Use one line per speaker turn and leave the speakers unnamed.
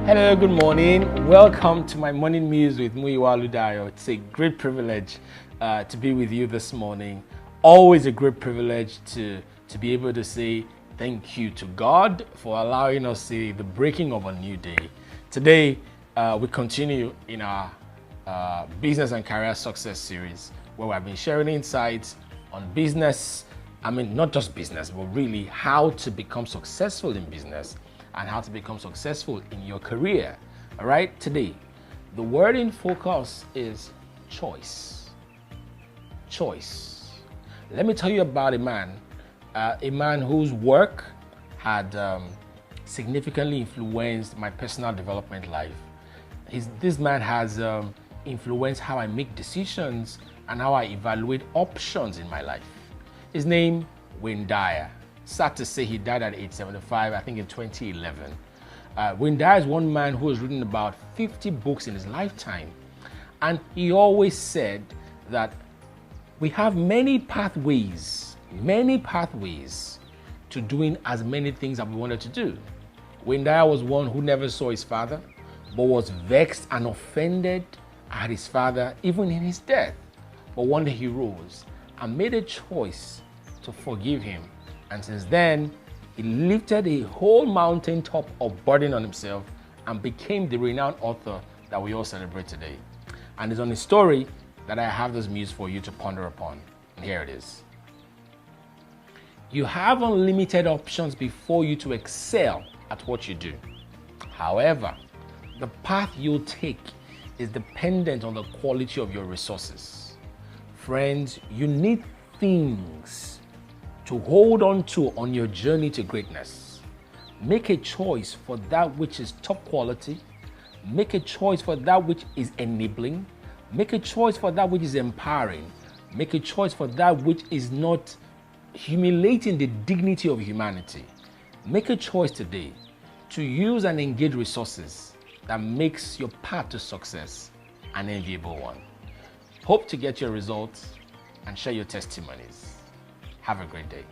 Hello, good morning. Welcome to my morning news with Oludayo. It's a great privilege to be with you this morning. Always a great privilege to be able to say thank you to God for allowing us to see the breaking of a new day. Today, we continue in our business and career success series where I've been sharing insights on business. I mean, not just business, but really how to become successful in business and how to become successful in your career. All right, today, the word in focus is choice. Choice. Let me tell you about a man whose work had significantly influenced my personal development life. This man has influenced how I make decisions and how I evaluate options in my life. His name, Oludayo. Sad to say he died at age 75, I think in 2011. Oludayo is one man who has written about 50 books in his lifetime. And he always said that we have many pathways to doing as many things that we wanted to do. Oludayo was one who never saw his father, but was vexed and offended at his father even in his death. But one day he rose and made a choice to forgive him. And since then, he lifted a whole mountaintop of burden on himself and became the renowned author that we all celebrate today. And it's on his story that I have this news for you to ponder upon. And here it is. You have unlimited options before you to excel at what you do. However, the path you'll take is dependent on the quality of your resources. Friends, you need things to hold on to on your journey to greatness. Make a choice for that which is top quality. Make a choice for that which is enabling. Make a choice for that which is empowering. Make a choice for that which is not humiliating the dignity of humanity. Make a choice today to use and engage resources that makes your path to success an enviable one. Hope to get your results and share your testimonies. Have a great day.